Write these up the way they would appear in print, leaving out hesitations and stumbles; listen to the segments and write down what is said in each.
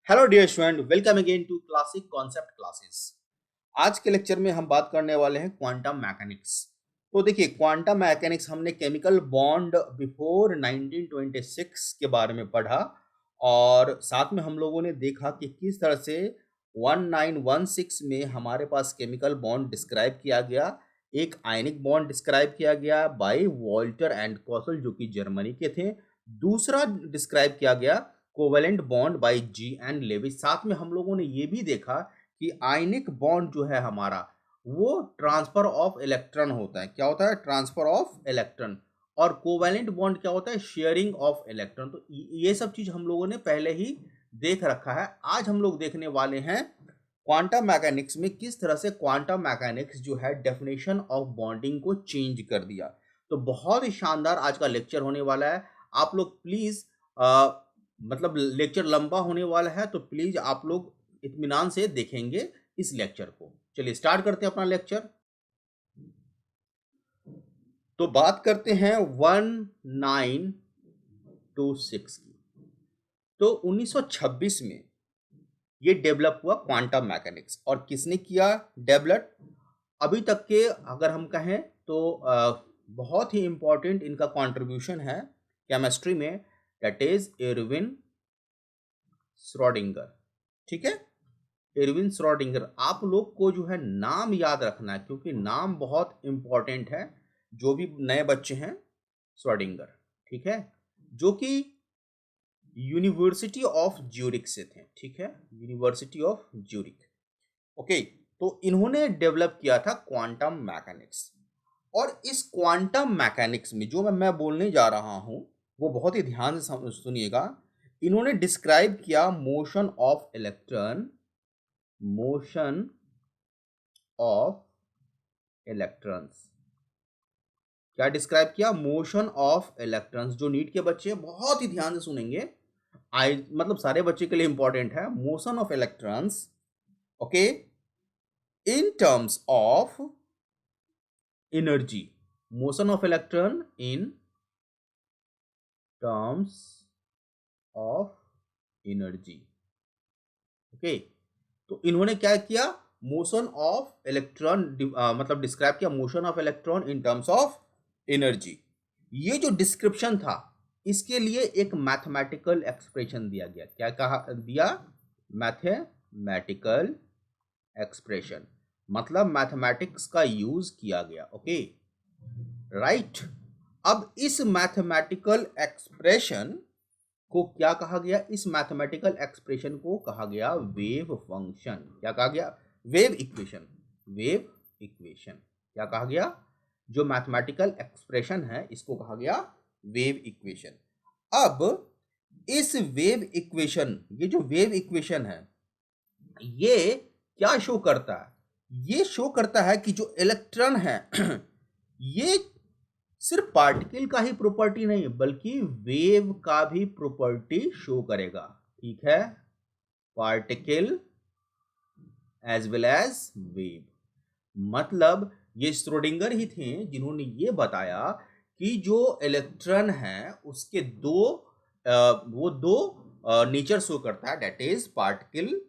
Hello dear student, welcome again to classic concept classes. आज के lecture में हम बात करने वाले हैं क्वांटम मैकेनिक्स। तो देखिए, क्वांटम मैकेनिक्स हमने केमिकल बॉन्ड बिफोर 1926 के बारे में पढ़ा और साथ में हम लोगों ने देखा कि किस तरह से 1916 में हमारे पास केमिकल बॉन्ड डिस्क्राइब किया गया। एक आयनिक बॉन्ड डिस्क्राइब किया गया बाय वॉल्टर एंड कॉसल, जो कि जर्मनी के थे। दूसरा डिस्क्राइब किया गया covalent bond by G and Lewis. साथ में हम लोगों ने ये भी देखा कि आयनिक बॉन्ड जो है हमारा, वो ट्रांसफर ऑफ इलेक्ट्रॉन होता है। क्या होता है? Transfer of electron. और कोवेलेंट बॉन्ड क्या होता है? Sharing of electron. तो ये सब चीज हम लोगों ने पहले ही देख रखा है। आज हम लोग देखने वाले हैं क्वांटम मैकेनिक्स में किस तरह से क्वांटम मैकेनिक्स जो है डेफिनेशन ऑफ बॉन्डिंग को चेंज कर दिया। तो बहुत ही शानदार आज का लेक्चर होने वाला है। आप लोग प्लीज मतलब लेक्चर लंबा होने वाला है, तो प्लीज आप लोग इत्मीनान से देखेंगे इस लेक्चर को। चलिए स्टार्ट करते हैं अपना लेक्चर। तो बात करते हैं 1926 की। तो 1926 में ये डेवलप हुआ क्वांटम मैकेनिक्स। और किसने किया डेवलप? अभी तक के अगर हम कहें तो बहुत ही इंपॉर्टेंट इनका कंट्रीब्यूशन है केमिस्ट्री में, दैट इज एरविन श्रोडिंगर। ठीक है, एरविन श्रोडिंगर। आप लोग को जो है नाम याद रखना है, क्योंकि नाम बहुत इंपॉर्टेंट है। जो भी नए बच्चे हैं, श्रोडिंगर, ठीक है, जो कि यूनिवर्सिटी ऑफ ज्यूरिक से थे। ठीक है, यूनिवर्सिटी ऑफ ज्यूरिक। ओके, तो इन्होंने डेवलप किया था क्वांटम मैकेनिक्स। और इस क्वांटम मैकेनिक्स में जो मैं बोलने जा रहा हूं, वो बहुत ही ध्यान से सुनिएगा। इन्होंने डिस्क्राइब किया motion of electron, motion of electrons. क्या डिस्क्राइब किया? Motion of electrons. जो नीट के बच्चे हैं बहुत ही ध्यान से सुनेंगे, आई मतलब सारे बच्चे के लिए इंपॉर्टेंट है। Motion of electrons, okay, in terms of energy. Motion of electron in terms of energy. Okay, तो इन्होंने क्या किया? मोशन ऑफ इलेक्ट्रॉन मतलब डिस्क्राइब किया motion of electron in terms of energy. ये जो डिस्क्रिप्शन था, इसके लिए एक मैथमेटिकल एक्सप्रेशन दिया गया। क्या कहा दिया? मैथमेटिकल एक्सप्रेशन, मतलब मैथमेटिक्स का यूज किया गया। Okay, right. अब इस मैथमेटिकल एक्सप्रेशन को क्या कहा गया? इस मैथमेटिकल एक्सप्रेशन को कहा गया वेव फंक्शन। क्या कहा गया? Wave equation. वेव इक्वेशन क्या कहा गया? जो मैथमेटिकल एक्सप्रेशन है, इसको कहा गया वेव इक्वेशन। अब इस वेव इक्वेशन, ये जो वेव इक्वेशन है, ये क्या शो करता है? ये शो करता है कि जो इलेक्ट्रॉन है ये सिर्फ पार्टिकल का ही प्रॉपर्टी नहीं, बल्कि वेव का भी प्रॉपर्टी शो करेगा। ठीक है, particle as well as wave. मतलब ये श्रोडिंगर ही थे जिन्होंने ये बताया कि जो इलेक्ट्रॉन है उसके वो दो नेचर शो करता है, that is particle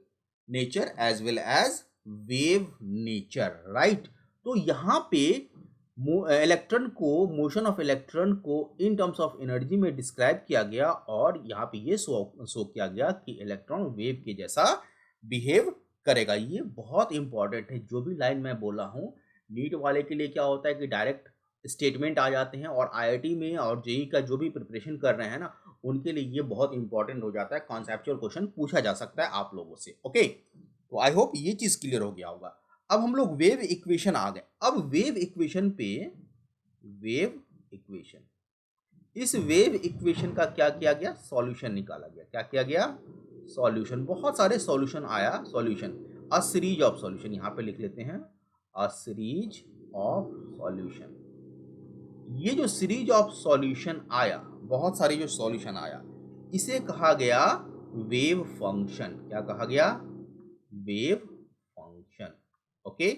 nature as well as wave nature. Right. तो यहाँ पे इलेक्ट्रॉन को, मोशन ऑफ इलेक्ट्रॉन को इन टर्म्स ऑफ एनर्जी में डिस्क्राइब किया गया, और यहाँ पे ये शो किया गया कि इलेक्ट्रॉन वेव के जैसा बिहेव करेगा। ये बहुत इंपॉर्टेंट है। जो भी लाइन मैं बोला हूँ, नीट वाले के लिए क्या होता है कि डायरेक्ट स्टेटमेंट आ जाते हैं, और आईआईटी में और जेईई का जो भी प्रिपरेशन कर रहे हैं ना, उनके लिए ये बहुत इंपॉर्टेंट हो जाता है। कॉन्सेप्चुअल क्वेश्चन पूछा जा सकता है आप लोगों से। ओके, तो आई होप ये चीज क्लियर हो गया होगा। अब हम लोग वेव इक्वेशन आ गए। अब वेव इक्वेशन पे, वेव इक्वेशन, इस वेव इक्वेशन का क्या किया गया? सॉल्यूशन निकाला गया। क्या किया गया? सॉल्यूशन। बहुत सारे सॉल्यूशन आया। Solution, a series of solution, यहाँ पे लिख लेते हैं, अ सीरीज ऑफ सॉल्यूशन। ये जो सीरीज ऑफ सॉल्यूशन आया, बहुत सारे जो सॉल्यूशन आया, इसे कहा गया वेव फंक्शन। क्या कहा गया? Wave function. ओके,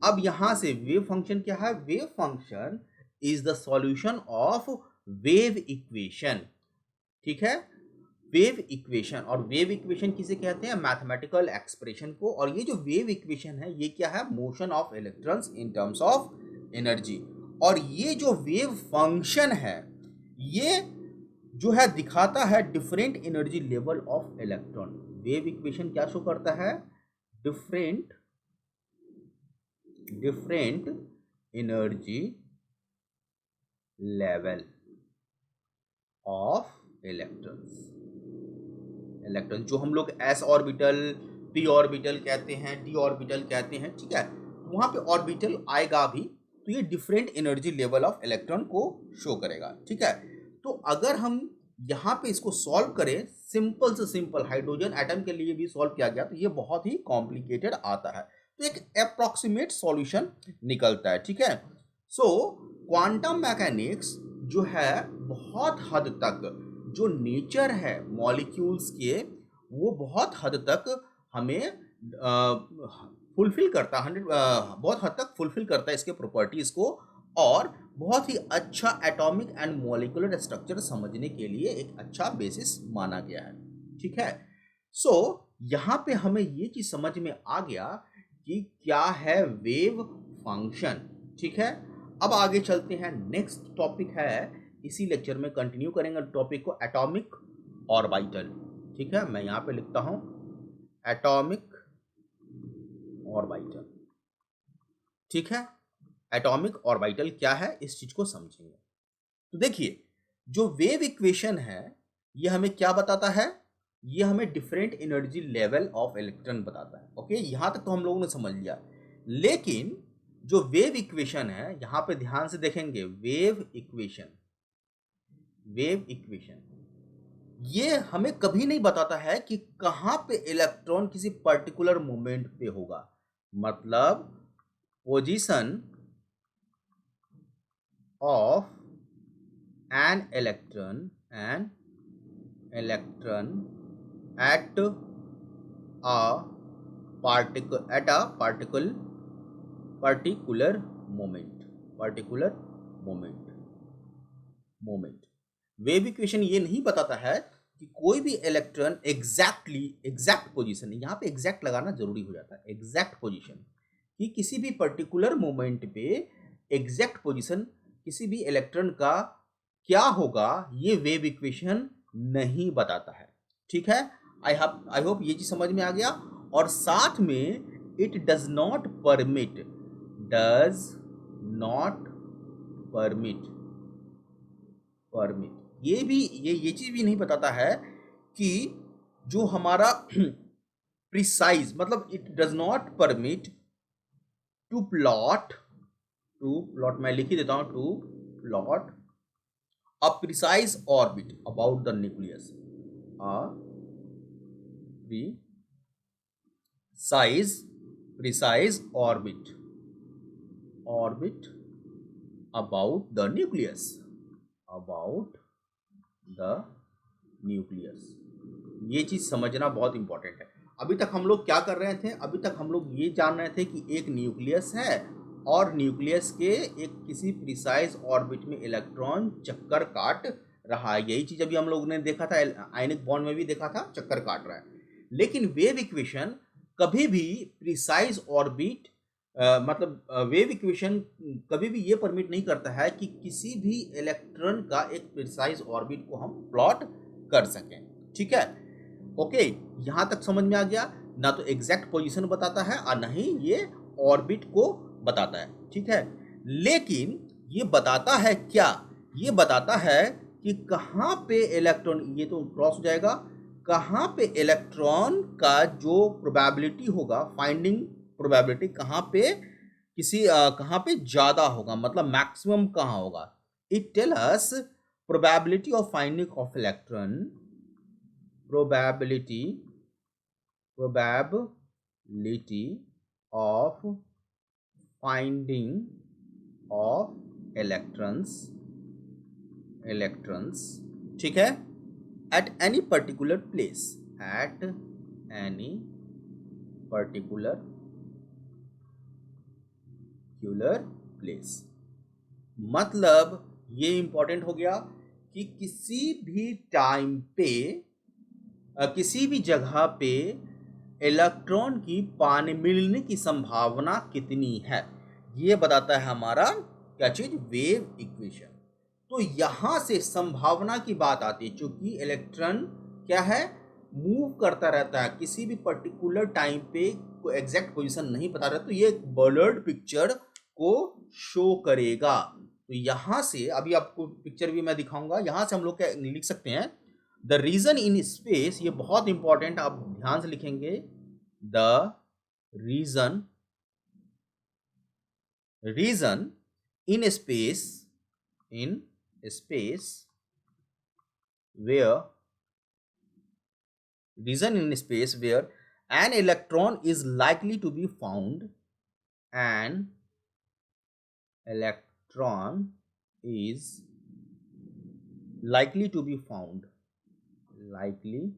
अब यहां से वेव फंक्शन क्या है? Wave function is the solution of wave equation. ठीक है, वेव इक्वेशन, और वेव इक्वेशन किसे कहते हैं? मैथमेटिकल एक्सप्रेशन को। और ये जो वेव इक्वेशन है ये क्या है? Motion of electrons in terms of energy. और ये जो वेव फंक्शन है ये जो है दिखाता है different energy level of electron. Wave equation क्या शो करता है? Different energy level of electron जो हम लोग s ऑर्बिटल, p ऑर्बिटल कहते हैं, d ऑर्बिटल कहते हैं, ठीक है, वहां पे ऑर्बिटल आएगा भी, तो ये different energy level of electron को शो करेगा, ठीक है। तो अगर हम यहाँ पे इसको सॉल्व करें, सिंपल से सिंपल हाइड्रोजन एटम के लिए भी सॉल्व किया गया, तो ये बहुत ही कॉम्प्लिकेटेड आता है, तो एक अप्रॉक्सीमेट सॉल्यूशन निकलता है, ठीक है। सो क्वांटम मैकेनिक्स जो है बहुत हद तक जो नेचर है मॉलिक्यूल्स के वो बहुत हद तक हमें फुलफिल करता है, बहुत हद तक फुलफिल करता है इसके प्रॉपर्टीज को, और बहुत ही अच्छा एटॉमिक एंड मॉलिक्यूलर स्ट्रक्चर समझने के लिए एक अच्छा बेसिस माना गया है, ठीक है। सो यहाँ पे हमें ये चीज समझ में आ गया कि क्या है वेव फंक्शन, ठीक है। अब आगे चलते हैं, नेक्स्ट टॉपिक है, इसी लेक्चर में कंटिन्यू करेंगे टॉपिक को, एटॉमिक ऑर्बिटल, ठीक है। मैं यहाँ पे लिखता हूँ एटॉमिक ऑर्बिटल, ठीक है। एटॉमिक ऑर्बिटल क्या है इस चीज को समझेंगे। तो देखिए जो वेव इक्वेशन है ये हमें क्या बताता है? ये हमें different energy level of electron बताता है, ओके, यहां तक तो हम लोगों ने समझ लिया। लेकिन जो वेव इक्वेशन है यहां पे ध्यान से देखेंगे, वेव इक्वेशन ये हमें कभी नहीं बताता है कि कहां पे इलेक्ट्रॉन किसी पर्टिकुलर मोमेंट पे होगा, मतलब position of an electron at a particular moment। Wave equation ये नहीं बताता है कि कोई भी इलेक्ट्रॉन एग्जैक्ट पोजीशन, यहाँ पे एग्जैक्ट लगाना जरूरी हो जाता है, एग्जैक्ट पोजीशन कि किसी भी पर्टिकुलर मोमेंट पे एग्जैक्ट पोजीशन किसी भी इलेक्ट्रॉन का क्या होगा ये वेव इक्वेशन नहीं बताता है, ठीक है। आई होप ये चीज समझ में आ गया। और साथ में इट डज नॉट परमिट ये चीज भी नहीं बताता है कि जो हमारा प्रिसाइज, मतलब it does not permit to plot, मैं लिख ही देता हूं, to plot a precise orbit about the nucleus, a precise orbit about the nucleus। ये चीज समझना बहुत इंपॉर्टेंट है। अभी तक हम लोग क्या कर रहे थे? अभी तक हम लोग ये जान रहे थे कि एक न्यूक्लियस है और न्यूक्लियस के एक किसी प्रिसाइज ऑर्बिट में इलेक्ट्रॉन चक्कर काट रहा है, यही चीज अभी हम लोगों ने देखा था, आयनिक बॉन्ड में भी देखा था, चक्कर काट रहा है। लेकिन वेव इक्वेशन कभी भी प्रिसाइज ऑर्बिट मतलब वेव इक्वेशन कभी भी ये परमिट नहीं करता है कि किसी भी इलेक्ट्रॉन का एक प्रिसाइज ऑर्बिट को हम प्लॉट कर सकें, ठीक है। ओके, यहां तक समझ में आ गया ना? तो एग्जैक्ट पोजीशन बताता है और नहीं ये ऑर्बिट को बताता है, ठीक है। लेकिन ये बताता है क्या? ये बताता है कि कहां पे इलेक्ट्रॉन, ये तो क्रॉस हो जाएगा, कहां पे इलेक्ट्रॉन का जो प्रोबेबिलिटी होगा, फाइंडिंग प्रोबेबिलिटी कहां पे कहां पे ज्यादा होगा, मतलब मैक्सिमम कहां होगा। It tell us probability of finding of electron, probability of finding of electrons, ठीक है, at any particular place, मतलब ये इंपॉर्टेंट हो गया कि किसी भी टाइम पे किसी भी जगह पे इलेक्ट्रॉन की पानी मिलने की संभावना कितनी है, ये बताता है हमारा क्या चीज, वेव इक्वेशन। तो यहां से संभावना की बात आती है, क्योंकि इलेक्ट्रॉन क्या है, मूव करता रहता है, किसी भी पर्टिकुलर टाइम पे कोई एग्जैक्ट पोजीशन नहीं पता रहता, तो ये ब्लर्ड पिक्चर को शो करेगा। तो यहां से अभी आपको पिक्चर भी मैं दिखाऊंगा, यहां से हम लोग क्या लिख सकते हैं, द रीजन इन स्पेस, ये बहुत इंपॉर्टेंट, आप ध्यान से लिखेंगे, the region region in space where reason in space where an electron is likely to be found, an electron is likely to be found, likely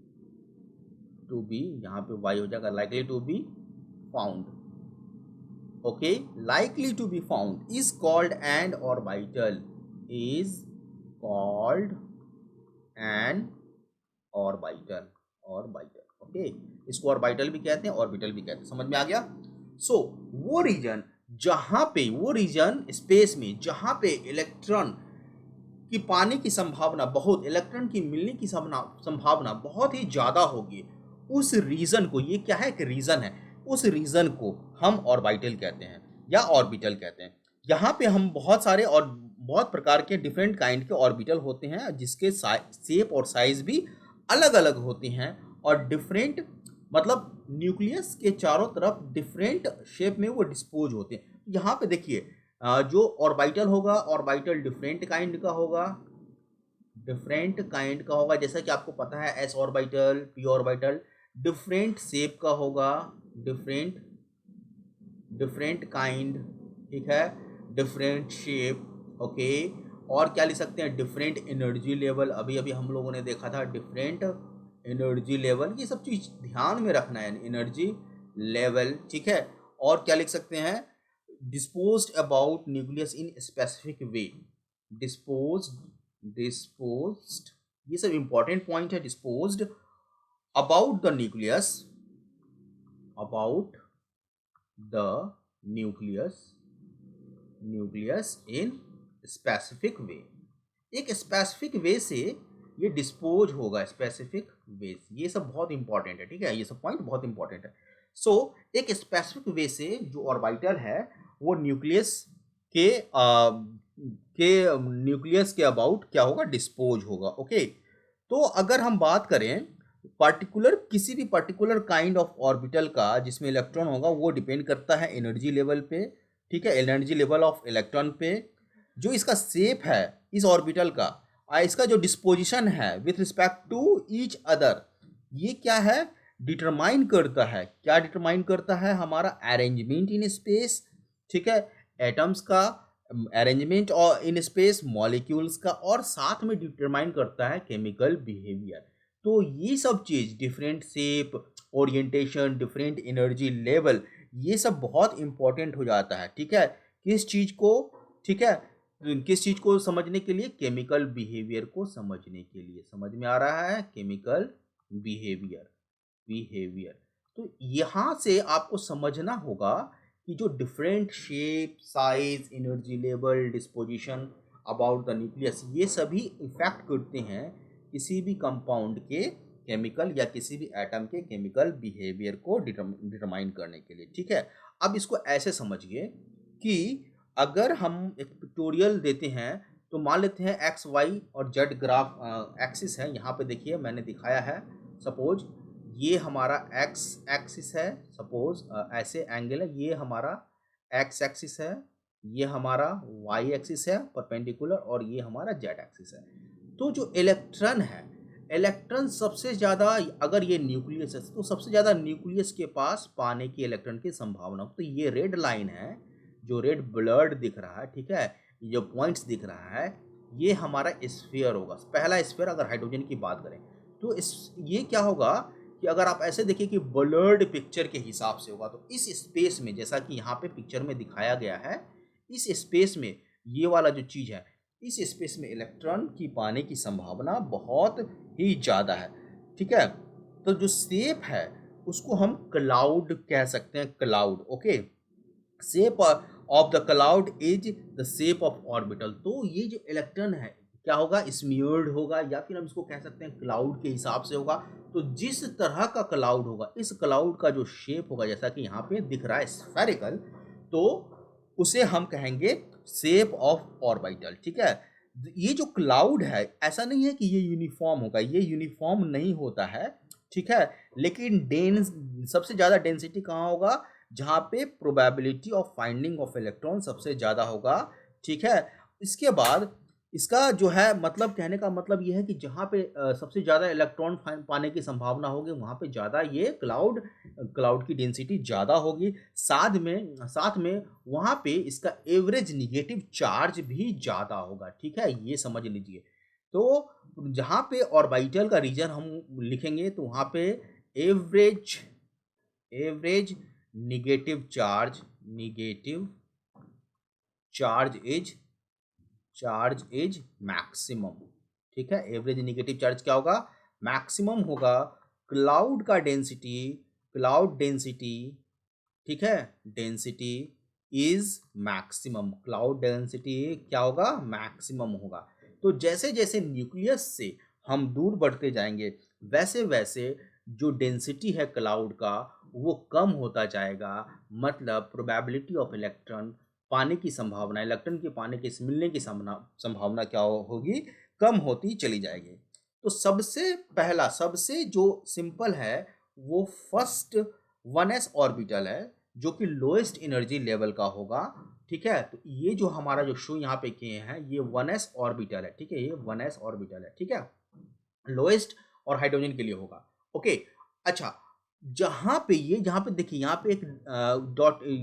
to be, यहाँ पे y हो जाएगा, likely to be found, okay, likely to be found is called an orbital, is called an orbital, okay, इसको orbital भी कहते हैं, orbital भी कहते हैं, समझ में आ गया। सो वो रीजन जहां पे, वो रीजन स्पेस में जहां पे इलेक्ट्रॉन की पाने की संभावना बहुत, इलेक्ट्रॉन की मिलने की संभावना बहुत ही ज्यादा होगी, उस रीजन को, ये क्या है, एक रीजन है, उस रीजन को हम ऑर्बिटल कहते हैं या ऑर्बिटल कहते हैं। यहाँ पे हम बहुत सारे और बहुत प्रकार के डिफरेंट काइंड के ऑर्बिटल होते हैं, जिसके शेप और साइज भी अलग अलग होते हैं, और डिफरेंट मतलब न्यूक्लियस के चारों तरफ डिफरेंट शेप में वो डिस्पोज होते हैं। यहाँ पे देखिए, जो ऑर्बिटल होगा, ऑर्बिटल डिफरेंट काइंड का होगा, जैसा कि आपको पता है S orbital, P orbital different shape का होगा, डिफरेंट काइंड, ठीक है, डिफरेंट शेप, ओके। और क्या लिख सकते हैं, डिफरेंट एनर्जी लेवल, अभी अभी हम लोगों ने देखा था डिफरेंट एनर्जी लेवल, ये सब चीज ध्यान में रखना है, एनर्जी लेवल, ठीक है। और क्या लिख सकते हैं, disposed about nucleus in specific way, disposed, ये सब इंपॉर्टेंट पॉइंट है, disposed about the nucleus, nucleus in specific way, एक स्पेसिफिक वे से ये डिस्पोज होगा, स्पेसिफिक वे, ये सब बहुत इंपॉर्टेंट है, ठीक है, ये सब पॉइंट बहुत इंपॉर्टेंट है। सो एक स्पेसिफिक वे से जो ऑर्बिटल है वो न्यूक्लियस के न्यूक्लियस के अबाउट क्या होगा, डिस्पोज होगा, ओके। तो अगर हम बात करें किसी भी पर्टिकुलर काइंड ऑफ ऑर्बिटल का जिसमें इलेक्ट्रॉन होगा, वो डिपेंड करता है एनर्जी लेवल पे, ठीक है, एनर्जी लेवल ऑफ इलेक्ट्रॉन पे, जो इसका शेप है इस ऑर्बिटल का, इसका जो डिस्पोजिशन है with respect to each other, ये क्या है, डिटरमाइन करता है, क्या डिटरमाइन करता है, हमारा अरेंजमेंट इन स्पेस, ठीक है, एटम्स का अरेंजमेंट और इन स्पेस, मॉलिक्यूल्स का, और साथ में डिटरमाइन करता है केमिकल बिहेवियर। तो ये सब चीज, different shape, orientation, different energy level, ये सब बहुत इंपॉर्टेंट हो जाता है, ठीक है, किस चीज को, ठीक है, किस चीज को समझने के लिए, केमिकल बिहेवियर को समझने के लिए, समझ में आ रहा है, केमिकल बिहेवियर। तो यहां से आपको समझना होगा कि जो different shape, size, energy level, disposition about the nucleus, ये सभी इफेक्ट करते हैं किसी भी कंपाउंड के केमिकल या किसी भी एटम के केमिकल बिहेवियर को डिटरमाइन करने के लिए, ठीक है। अब इसको ऐसे समझिए कि अगर हम एक पिक्टोरियल देते हैं, तो मान लेते हैं एक्स, वाई और जेड ग्राफ एक्सिस है, यहाँ पे देखिए मैंने दिखाया है, सपोज ये हमारा एक्स एक्सिस है, सपोज ऐसे एंगल है, ये हमारा एक्स एक्सिस है, ये हमारा वाई एक्सिस है परपेंडिकुलर, और ये हमारा जेड एक्सिस है। तो जो इलेक्ट्रॉन है, इलेक्ट्रॉन सबसे ज़्यादा, अगर ये न्यूक्लियस है तो सबसे ज़्यादा न्यूक्लियस के पास पाने की इलेक्ट्रॉन की संभावना, तो ये रेड लाइन है, जो रेड ब्लड दिख रहा है, ठीक है, जो पॉइंट्स दिख रहा है, ये हमारा स्फीयर होगा, पहला स्फीयर। अगर हाइड्रोजन की बात करें तो ये क्या होगा कि अगर आप ऐसे देखिए कि ब्लर्ड पिक्चर के हिसाब से होगा, तो इस स्पेस में, जैसा कि यहाँ पे पिक्चर में दिखाया गया है, इस स्पेस में ये वाला जो चीज़ है, इस स्पेस में इलेक्ट्रॉन की पाने की संभावना बहुत ही ज़्यादा है, ठीक है। तो जो शेप है उसको हम क्लाउड कह सकते हैं, cloud. Okay, shape of the cloud is the shape of orbital. तो ये जो इलेक्ट्रॉन है क्या होगा, स्मियर्ड होगा, या फिर हम इसको कह सकते हैं क्लाउड के हिसाब से होगा। तो जिस तरह का क्लाउड होगा, इस क्लाउड का जो शेप होगा, जैसा कि यहाँ पे दिख रहा है स्फेरिकल, तो उसे हम कहेंगे शेप ऑफ ऑर्बिटल। ठीक है, ये जो क्लाउड है ऐसा नहीं है कि ये यूनिफॉर्म होगा, ये यूनिफॉर्म नहीं होता है। ठीक है, लेकिन डेंस सबसे ज़्यादा डेंसिटी कहाँ होगा, जहाँ पे probability of finding of electron सबसे ज़्यादा होगा। ठीक है, इसके बाद इसका जो है मतलब, कहने का मतलब ये है कि जहाँ पे सबसे ज़्यादा इलेक्ट्रॉन पाने की संभावना होगी, वहाँ पे ज़्यादा ये क्लाउड की डेंसिटी ज़्यादा होगी। साथ में वहाँ पे इसका एवरेज निगेटिव चार्ज भी ज़्यादा होगा। ठीक है, ये समझ लीजिए। तो जहाँ पे ऑर्बिटल का रीजन हम लिखेंगे, तो वहाँ पे average average negative charge is maximum. ठीक है, एवरेज निगेटिव चार्ज क्या होगा, मैक्सिमम होगा। क्लाउड डेंसिटी ठीक है, density is maximum, cloud density क्या होगा, मैक्सिमम होगा। तो जैसे जैसे न्यूक्लियस से हम दूर बढ़ते जाएंगे, वैसे वैसे जो डेंसिटी है क्लाउड का वो कम होता जाएगा। मतलब प्रोबेबिलिटी ऑफ इलेक्ट्रॉन पाने की संभावना, इलेक्ट्रॉन के पाने के मिलने की संभावना क्या होगी, कम होती चली जाएगी। तो सबसे पहला, सबसे जो सिंपल है वो फर्स्ट 1s ऑर्बिटल है, जो कि लोएस्ट एनर्जी लेवल का होगा। ठीक है, तो ये जो हमारा जो शो यहाँ पे किए हैं, ये 1s ऑर्बिटल है। ठीक है, ये 1s ऑर्बिटल है। ठीक है, लोएस्ट और हाइड्रोजन के लिए होगा। ओके, अच्छा, जहाँ पे देखिए, यहाँ पे एक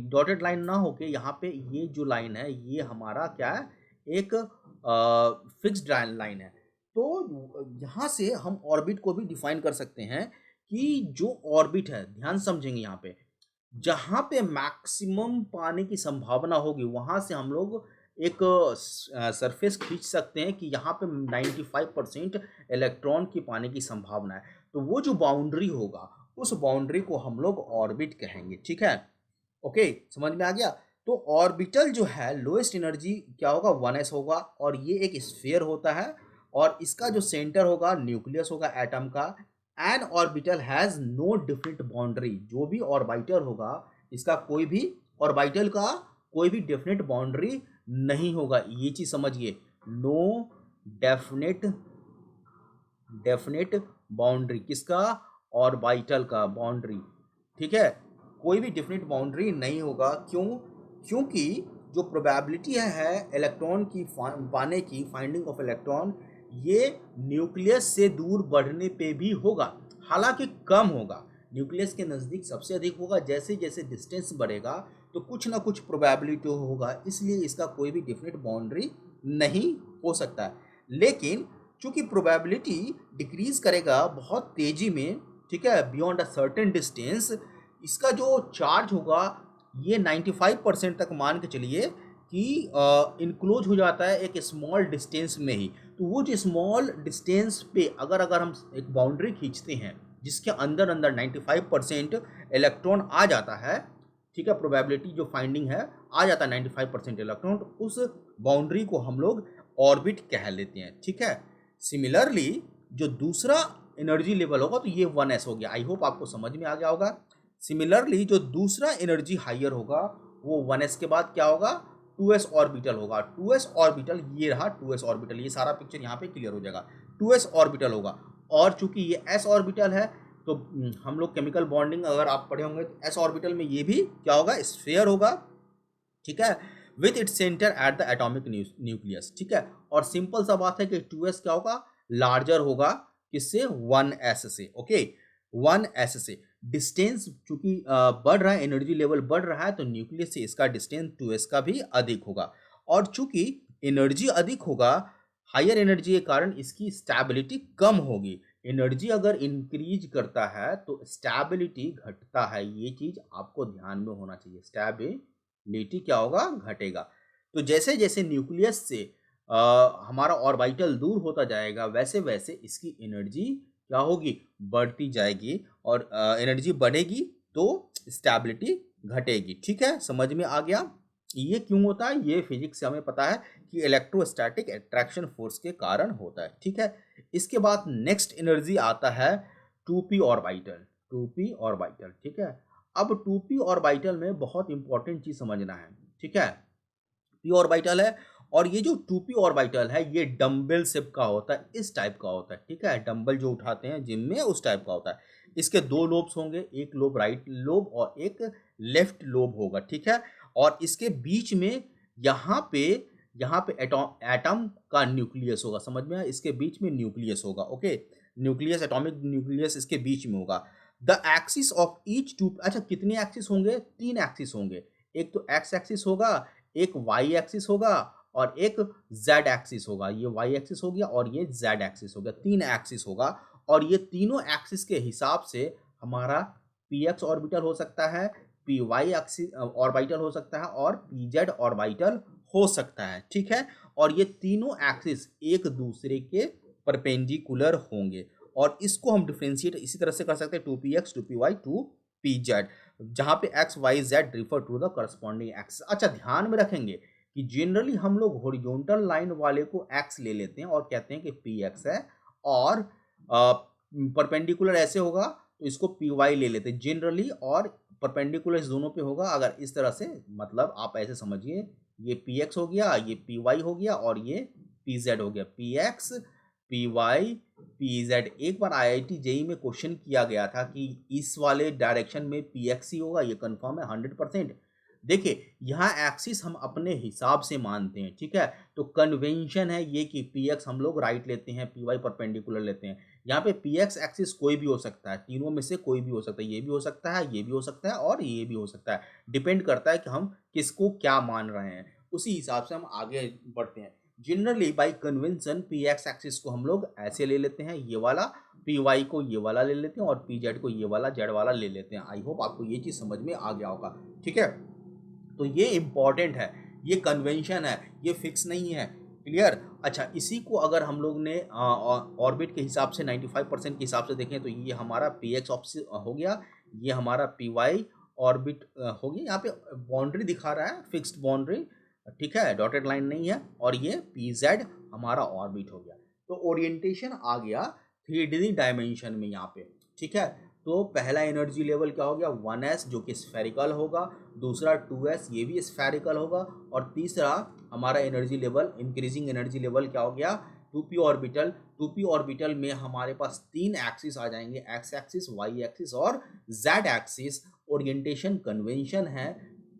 डॉटेड लाइन ना होके, यहाँ पे ये जो लाइन है ये हमारा क्या है, एक फिक्स्ड लाइन है। तो यहाँ से हम ऑर्बिट को भी डिफाइन कर सकते हैं कि जो ऑर्बिट है, ध्यान समझेंगे, यहाँ पे जहाँ पे मैक्सिमम पाने की संभावना होगी, वहां से हम लोग एक सरफेस खींच सकते हैं कि यहाँ पे 95% इलेक्ट्रॉन की पाने की संभावना है। तो वो जो बाउंड्री होगा, उस बाउंड्री को हम लोग ऑर्बिट कहेंगे। ठीक है, ओके, समझ में आ गया। तो ऑर्बिटल जो है लोएस्ट एनर्जी क्या होगा, 1s होगा, और ये एक स्फीयर होता है, और इसका जो सेंटर होगा न्यूक्लियस होगा एटम का। An orbital has no different boundary, जो भी ऑर्बिटल होगा, इसका ऑर्बिटल का कोई भी डेफिनेट बाउंड्री नहीं होगा। ये चीज समझिए, नो डेफिनेट डेफिनेट बाउंड्री, किसका, ऑर्बिटल का बाउंड्री। ठीक है, कोई भी डेफिनेट बाउंड्री नहीं होगा। क्यों, क्योंकि जो प्रोबेबिलिटी है इलेक्ट्रॉन की पाने की, फाइंडिंग ऑफ इलेक्ट्रॉन, ये न्यूक्लियस से दूर बढ़ने पे भी होगा, हालांकि कम होगा। न्यूक्लियस के नज़दीक सबसे अधिक होगा, जैसे जैसे डिस्टेंस बढ़ेगा तो कुछ ना कुछ प्रोबेबिलिटी होगा, इसलिए इसका कोई भी डेफिनेट बाउंड्री नहीं हो सकता है। लेकिन चूंकि प्रोबेबिलिटी डिक्रीज करेगा बहुत तेजी में, ठीक है, बियॉन्ड अ सर्टेन डिस्टेंस, इसका जो चार्ज होगा ये 95% तक मान के चलिए कि इनक्लोज हो जाता है एक स्मॉल डिस्टेंस में ही। तो वो जो स्मॉल डिस्टेंस पे अगर अगर हम एक बाउंड्री खींचते हैं जिसके अंदर अंदर 95% इलेक्ट्रॉन आ जाता है, ठीक है, प्रोबेबिलिटी जो फाइंडिंग है आ जाता है 95% इलेक्ट्रॉन, तो उस बाउंड्री को हम लोग ऑर्बिट कह लेते हैं। ठीक है, सिमिलरली जो दूसरा एनर्जी लेवल होगा, तो ये 1s हो गया। आई होप आपको समझ में आ गया होगा। सिमिलरली जो दूसरा एनर्जी हायर होगा, वो 1s के बाद क्या होगा, 2s ऑर्बिटल होगा। 2s ऑर्बिटल, ये रहा 2s ऑर्बिटल, ये सारा पिक्चर यहाँ पे क्लियर हो जाएगा। 2s ऑर्बिटल होगा, और चूंकि ये s ऑर्बिटल है, तो हम लोग केमिकल बॉन्डिंग अगर आप पढ़े होंगे, तो s ऑर्बिटल में ये भी क्या होगा, स्फीयर होगा। ठीक है, with its centre at the atomic nucleus. ठीक है, और सिंपल सा बात है कि 2s क्या होगा, लार्जर होगा, किससे, 1s से। ओके, 1s से डिस्टेंस चूंकि बढ़ रहा है, एनर्जी लेवल बढ़ रहा है, तो न्यूक्लियस से इसका डिस्टेंस 2s का भी अधिक होगा। और चूंकि एनर्जी अधिक होगा, हायर एनर्जी के कारण इसकी स्टेबिलिटी कम होगी। एनर्जी अगर इंक्रीज करता है तो स्टेबिलिटी घटता है, ये चीज आपको ध्यान में होना चाहिए। स्टेबिलिटी क्या होगा, घटेगा। तो जैसे जैसे न्यूक्लियस से हमारा ऑर्बिटल दूर होता जाएगा, वैसे वैसे इसकी एनर्जी क्या होगी, बढ़ती जाएगी, और एनर्जी बढ़ेगी तो स्टेबिलिटी घटेगी। ठीक है, समझ में आ गया। ये क्यों होता है, ये फिजिक्स से हमें पता है कि इलेक्ट्रोस्टैटिक अट्रैक्शन फोर्स के कारण होता है। ठीक है, इसके बाद नेक्स्ट एनर्जी आता है 2p ऑर्बिटल। 2p ऑर्बिटल, ठीक है। अब 2p ऑर्बिटल में बहुत इंपॉर्टेंट चीज समझना है। ठीक है, p ऑर्बिटल है, और ये जो 2p ऑर्बिटल है ये डंबल शेप का होता है, इस टाइप का होता है। ठीक है, डंबल जो उठाते हैं जिम में उस टाइप का होता है। इसके दो लोब्स होंगे, एक लोब राइट लोब और एक लेफ्ट लोब होगा। ठीक है, और इसके बीच में यहाँ पे एटम का न्यूक्लियस होगा। समझ में आया, इसके बीच में न्यूक्लियस होगा। ओके, न्यूक्लियस, एटॉमिक न्यूक्लियस इसके बीच में होगा। The axis of each two, अच्छा कितने एक्सिस होंगे, 3 एक्सिस होंगे। एक तो एक्स एक्सिस होगा, एक वाई एक्सिस होगा, और एक जेड एक्सिस होगा। ये वाई एक्सिस हो गया और ये जेड एक्सिस हो गया, 3 एक्सिस होगा। और ये तीनों एक्सिस के हिसाब से हमारा पी एक्स ऑर्बिटल हो सकता है, पी वाई एक्सिस ऑर्बिटल हो सकता है, और पी जेड ऑर्बिटल हो सकता है। ठीक है, और ये तीनों एक्सिस एक दूसरे के परपेंडिकुलर होंगे, और इसको हम डिफरेंशिएट इसी तरह से कर सकते हैं, 2px 2py 2pz, जहां पे x y z refer to the corresponding axis. अच्छा, ध्यान में रखेंगे कि जनरली हम लोग हॉरिजॉन्टल लाइन वाले को x ले लेते हैं और कहते हैं कि px है, और परपेंडिकुलर ऐसे होगा तो इसको py ले लेते हैं जनरली, और परपेंडिकुलर इस दोनों पे होगा। अगर इस तरह से, मतलब आप ऐसे समझिए, ये px हो गया, ये py हो गया, और ये pz हो गया। px py pz। एक बार आईआईटी जेई में क्वेश्चन किया गया था कि इस वाले डायरेक्शन में px ही होगा, ये कंफर्म है 100%। देखिए, यहाँ एक्सिस हम अपने हिसाब से मानते हैं। ठीक है, तो कन्वेंशन है ये कि px हम लोग राइट लेते हैं, py परपेंडिकुलर लेते हैं। यहाँ पे px एक्सिस कोई भी हो सकता है, तीनों में से कोई भी हो सकता है, ये भी हो सकता है, ये भी हो सकता है, और ये भी हो सकता है। डिपेंड करता है कि हम किसको क्या मान रहे हैं, उसी हिसाब से हम आगे बढ़ते हैं। Generally by convention P x axis को हम लोग ऐसे ले लेते हैं, ये वाला, पी वाई को ये वाला ले लेते हैं, और पी जेड को ये वाला जेड वाला ले लेते हैं। आई होप आपको ये चीज़ समझ में आ गया होगा। ठीक है, तो ये इंपॉर्टेंट है, ये कन्वेंशन है, ये फिक्स नहीं है। क्लियर। अच्छा, इसी को अगर हम लोग ने ऑर्बिट के हिसाब से 95% के हिसाब से देखें तो ये हमारा पी एक्स हो गया, ये हमारा पी वाई ऑर्बिट हो गया। यहाँ पे बाउंड्री दिखा रहा है, फिक्स्ड बाउंड्री। ठीक है, डॉटेड लाइन नहीं है, और ये पी जेड हमारा ऑर्बिट हो गया। तो ओरिएंटेशन आ गया 3D डायमेंशन में यहाँ पे। ठीक है, तो पहला एनर्जी लेवल क्या हो गया, 1s जो कि स्फेरिकल होगा, दूसरा 2s ये भी स्फेरिकल होगा, और तीसरा हमारा energy level, increasing energy level क्या हो गया, 2p ऑर्बिटल। 2p ऑर्बिटल में हमारे पास 3 एक्सिस आ जाएंगे, एक्स एक्सिस, वाई एक्सिस और जेड एक्सिस। ओरिएंटेशन कन्वेंशन है,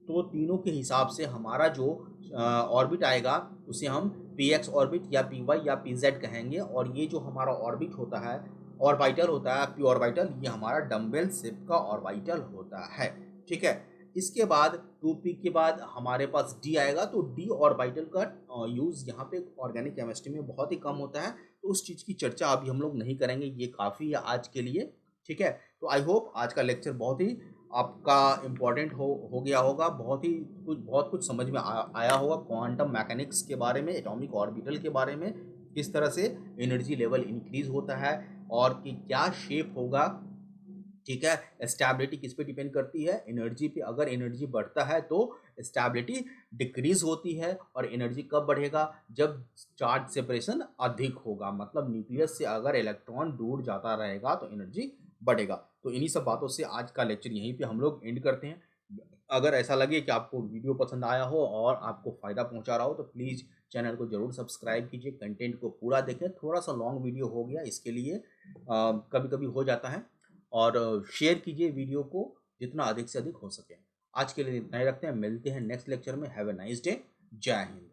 तो तीनों के हिसाब से हमारा जो ऑर्बिट आएगा उसे हम पी एक्स ऑर्बिट या पी वाई या पी जेड कहेंगे, और ये जो हमारा ऑर्बिट होता है, ऑर्बिटल होता है, पी ऑर्बिटल, ये हमारा डम्बल शेप का ऑर्बिटल होता है। ठीक है, इसके बाद 2p के बाद हमारे पास d आएगा, तो d ऑर्बिटल का यूज़ यहाँ पे ऑर्गेनिक केमिस्ट्री में बहुत ही कम होता है, तो उस चीज़ की चर्चा अभी हम लोग नहीं करेंगे, ये काफ़ी है आज के लिए। ठीक है, तो आई होप आज का लेक्चर बहुत ही आपका इम्पोर्टेंट हो गया होगा, बहुत कुछ समझ में आया होगा क्वांटम मैकेनिक्स के बारे में, एटॉमिक ऑर्बिटल के बारे में, किस तरह से एनर्जी लेवल इंक्रीज होता है, और कि क्या शेप होगा। ठीक है, स्टेबिलिटी किस पे डिपेंड करती है, एनर्जी पे। अगर एनर्जी बढ़ता है तो स्टेबिलिटी डिक्रीज होती है, और एनर्जी कब बढ़ेगा, जब चार्ज सेपरेशन अधिक होगा, मतलब न्यूक्लियस से अगर इलेक्ट्रॉन दूर जाता रहेगा तो एनर्जी बढ़ेगा। तो इन्हीं सब बातों से आज का लेक्चर यहीं पे हम लोग एंड करते हैं। अगर ऐसा लगे कि आपको वीडियो पसंद आया हो और आपको फ़ायदा पहुंचा रहा हो तो प्लीज़ चैनल को ज़रूर सब्सक्राइब कीजिए, कंटेंट को पूरा देखें। थोड़ा सा लॉन्ग वीडियो हो गया, इसके लिए कभी कभी हो जाता है, और शेयर कीजिए वीडियो को जितना अधिक से अधिक हो सके। आज के लिए इतना ही रखते हैं, मिलते हैं नेक्स्ट लेक्चर में। हैव ए नाइस डे, जय हिंद।